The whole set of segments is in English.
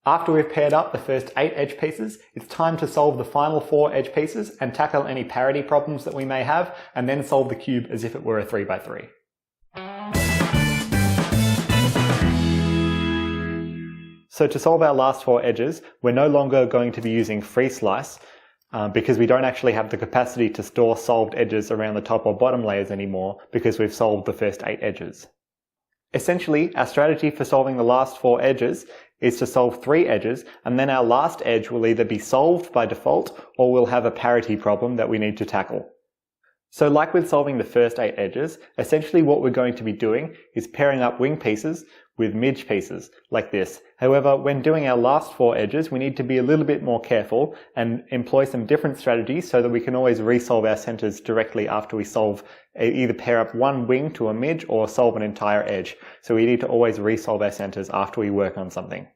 After we've paired up the first 8 edge pieces, it's time to solve the final 4 edge pieces and tackle any parity problems that we may have, and then solve the cube as if it were a 3x3. So to solve our last 4 edges, we're no longer going to be using free slice because we don't actually have the capacity to store solved edges around the top or bottom layers anymore because we've solved the first 8 edges. Essentially, our strategy for solving the last 4 edges is to solve 3 edges, and then our last edge will either be solved by default or we'll have a parity problem that we need to tackle. So like with solving the first 8 edges, essentially what we're going to be doing is pairing up wing pieces with midge pieces, like this. However, when doing our last 4 edges, we need to be a little bit more careful and employ some different strategies so that we can always resolve our centers directly after we solve, either pair up one wing to a midge or solve an entire edge. So we need to always resolve our centers after we work on something.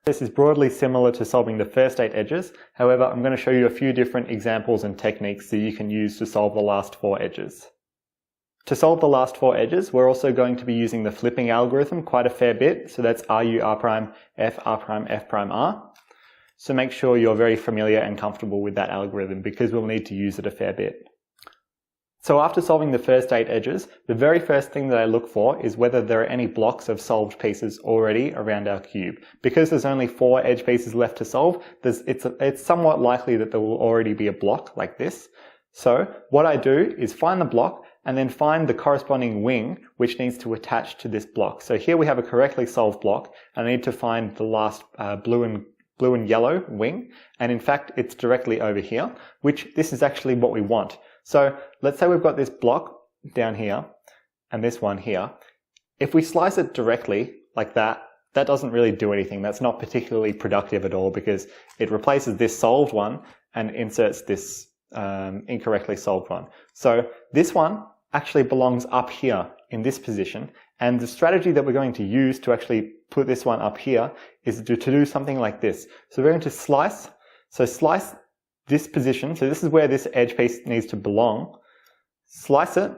This is broadly similar to solving the first 8 edges. However, I'm going to show you a few different examples and techniques that you can use to solve the last 4 edges. To solve the last 4 edges, we're also going to be using the flipping algorithm quite a fair bit. So that's RU R prime, F R prime, F prime R. So make sure you're very familiar and comfortable with that algorithm because we'll need to use it a fair bit. So after solving the first 8 edges, the very first thing that I look for is whether there are any blocks of solved pieces already around our cube. Because there's only 4 edge pieces left to solve, it's somewhat likely that there will already be a block like this. So what I do is find the block and then find the corresponding wing which needs to attach to this block. So here we have a correctly solved block, and I need to find the last blue and yellow wing, and in fact it's directly over here, which this is actually what we want. So let's say we've got this block down here and this one here. If we slice it directly like that, that doesn't really do anything. That's not particularly productive at all because it replaces this solved one and inserts this incorrectly solved one. So this one actually belongs up here in this position, and the strategy that we're going to use to actually put this one up here is to do something like this. So we're going to slice this position, so this is where this edge piece needs to belong. Slice it.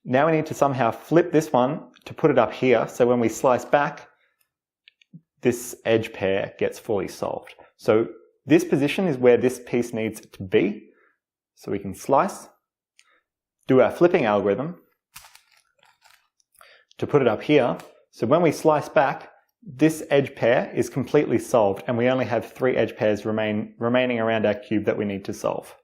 Now we need to somehow flip this one to put it up here, so when we slice back, this edge pair gets fully solved. So this position is where this piece needs to be. So we can slice, do our flipping algorithm to put it up here. So when we slice back, this edge pair is completely solved, and we only have 3 edge pairs remaining around our cube that we need to solve.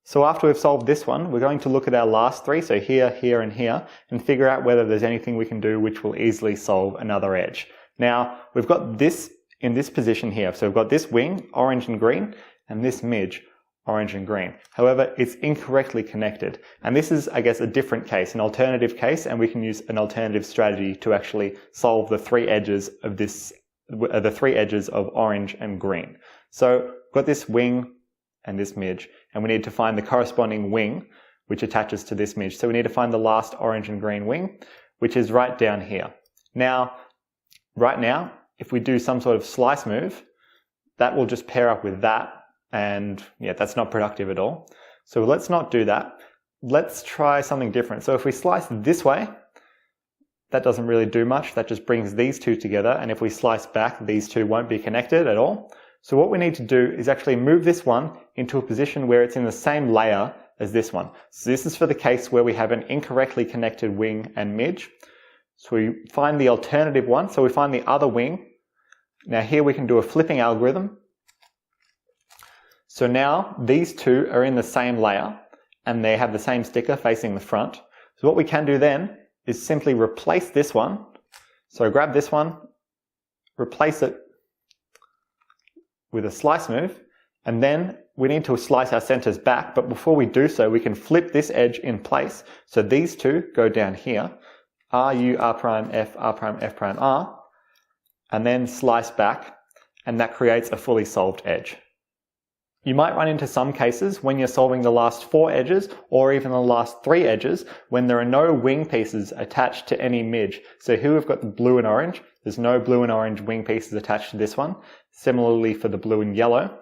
So after we've solved this one, we're going to look at our last 3, so here, here, and here, and figure out whether there's anything we can do which will easily solve another edge. Now, we've got this in this position here. So we've got this wing, orange and green, and this midge, orange and green. However, it's incorrectly connected. And this is, I guess, a different case, an alternative case, and we can use an alternative strategy to actually solve the 3 edges of the 3 edges of orange and green. So we've got this wing and this midge, and we need to find the corresponding wing which attaches to this midge. So we need to find the last orange and green wing, which is right down here. Now, right now, if we do some sort of slice move, that will just pair up with that. And yeah, that's not productive at all. So let's not do that. Let's try something different. So if we slice this way, that doesn't really do much. That just brings these 2 together. And if we slice back, these 2 won't be connected at all. So what we need to do is actually move this one into a position where it's in the same layer as this one. So this is for the case where we have an incorrectly connected wing and midge. So we find the alternative one. So we find the other wing. Now here we can do a flipping algorithm. So now these 2 are in the same layer and they have the same sticker facing the front. So what we can do then is simply replace this one. So grab this one, replace it with a slice move, and then we need to slice our centers back. But before we do so, we can flip this edge in place. So these 2 go down here, R, U, R prime, F, R prime, F prime, R, and then slice back, and that creates a fully solved edge. You might run into some cases when you're solving the last 4 edges or even the last 3 edges when there are no wing pieces attached to any midge. So here we've got the blue and orange. There's no blue and orange wing pieces attached to this one. Similarly for the blue and yellow.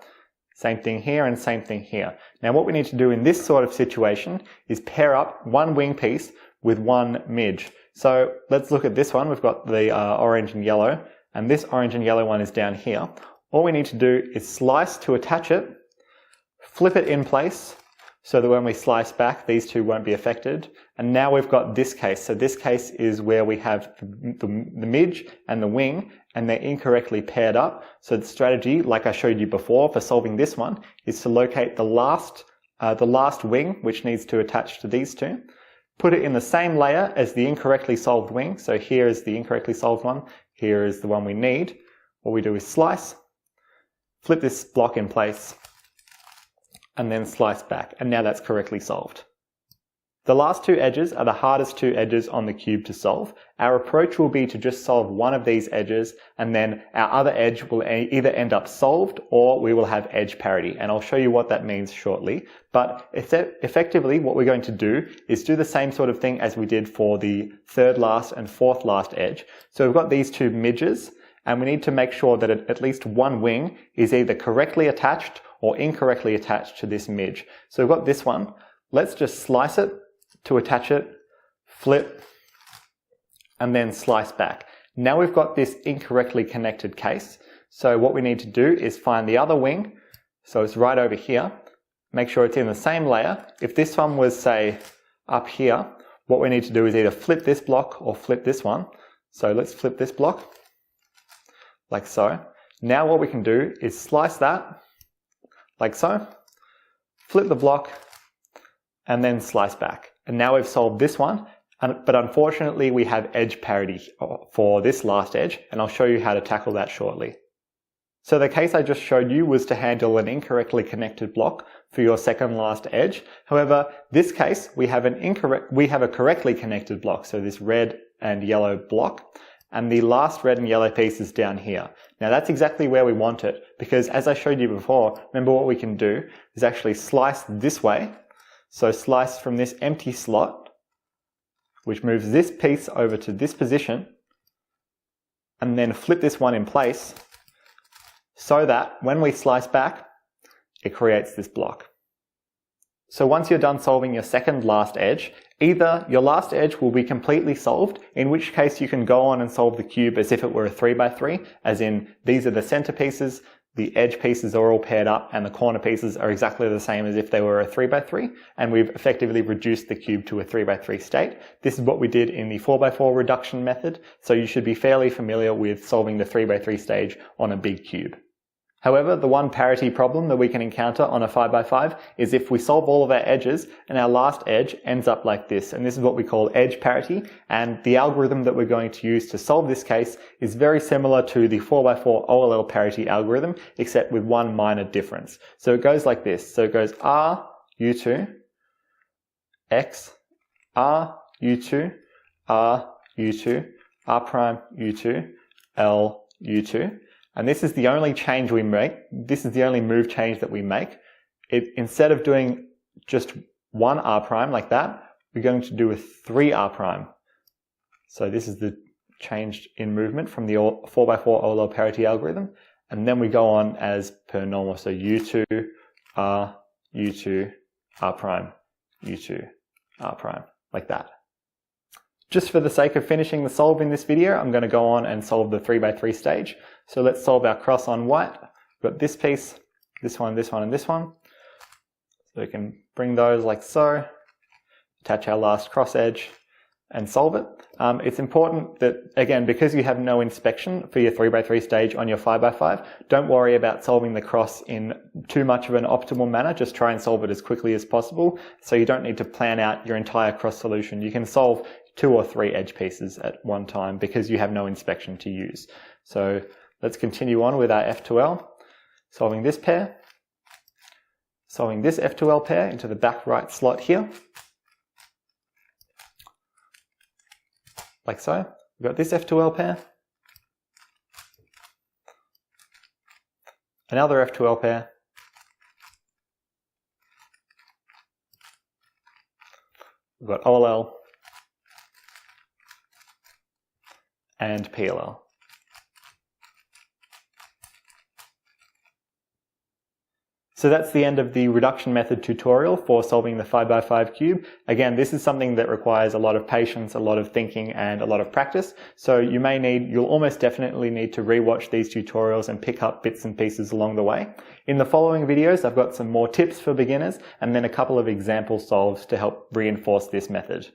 Same thing here and same thing here. Now what we need to do in this sort of situation is pair up one wing piece with one midge. So let's look at this one. We've got the orange and yellow and this orange and yellow one is down here. All we need to do is slice to attach it, flip it in place, so that when we slice back, these two won't be affected. And now we've got this case. So this case is where we have the midge and the wing, and they're incorrectly paired up. So the strategy, like I showed you before for solving this one, is to locate the last wing, which needs to attach to these two, put it in the same layer as the incorrectly solved wing. So here is the incorrectly solved one. Here is the one we need. What we do is slice, flip this block in place, and then slice back, and now that's correctly solved. The last two edges are the hardest two edges on the cube to solve. Our approach will be to just solve one of these edges, and then our other edge will either end up solved or we will have edge parity, and I'll show you what that means shortly. But effectively what we're going to do is do the same sort of thing as we did for the third last and fourth last edge. So we've got these two midges, and we need to make sure that at least one wing is either correctly attached or incorrectly attached to this midge. So we've got this one. Let's just slice it to attach it, flip, and then slice back. Now we've got this incorrectly connected case. So what we need to do is find the other wing. So it's right over here. Make sure it's in the same layer. If this one was, say, up here, what we need to do is either flip this block or flip this one. So let's flip this block, like so. Now what we can do is slice that, like so, flip the block, and then slice back. And now we've solved this one, but unfortunately we have edge parity for this last edge, and I'll show you how to tackle that shortly. So the case I just showed you was to handle an incorrectly connected block for your second last edge. However, this case we have a correctly connected block, so this red and yellow block, and the last red and yellow piece is down here. Now that's exactly where we want it, because as I showed you before, remember what we can do is actually slice this way. So slice from this empty slot, which moves this piece over to this position, and then flip this one in place so that when we slice back, it creates this block. So once you're done solving your second last edge, either your last edge will be completely solved, in which case you can go on and solve the cube as if it were a 3x3, as in these are the center pieces, the edge pieces are all paired up, and the corner pieces are exactly the same as if they were a 3x3, and we've effectively reduced the cube to a 3x3 state. This is what we did in the 4x4 reduction method, so you should be fairly familiar with solving the 3x3 stage on a big cube. However, the one parity problem that we can encounter on a 5x5 is if we solve all of our edges and our last edge ends up like this, and this is what we call edge parity, and the algorithm that we're going to use to solve this case is very similar to the 4x4 OLL parity algorithm, except with one minor difference. So it goes like this. So it goes R, U2, X, R, U2, R, U2, R prime, U2, L, U2. And this is the only change we make. This is the only move change that we make. Instead of doing just one R prime like that, we're going to do a 3 R prime. So this is the change in movement from the 4x4 OLL parity algorithm. And then we go on as per normal. So U2, R, U2, R prime, U2, R prime, like that. Just for the sake of finishing the solve in this video, I'm going to go on and solve the 3x3 stage. So let's solve our cross on white. We've got this piece, this one, this one, and this one. So we can bring those like so, attach our last cross edge, and solve it. It's important that, again, because you have no inspection for your 3x3 stage on your 5x5, don't worry about solving the cross in too much of an optimal manner. Just try and solve it as quickly as possible, so you don't need to plan out your entire cross solution. You can solve 2 or 3 edge pieces at one time because you have no inspection to use. So let's continue on with our F2L, solving this pair, solving this F2L pair into the back right slot here, like so. We've got this F2L pair, another F2L pair, we've got OLL, and PLL. So that's the end of the reduction method tutorial for solving the 5x5 cube. Again, this is something that requires a lot of patience, a lot of thinking, and a lot of practice. So you'll almost definitely need to rewatch these tutorials and pick up bits and pieces along the way. In the following videos, I've got some more tips for beginners and then a couple of example solves to help reinforce this method.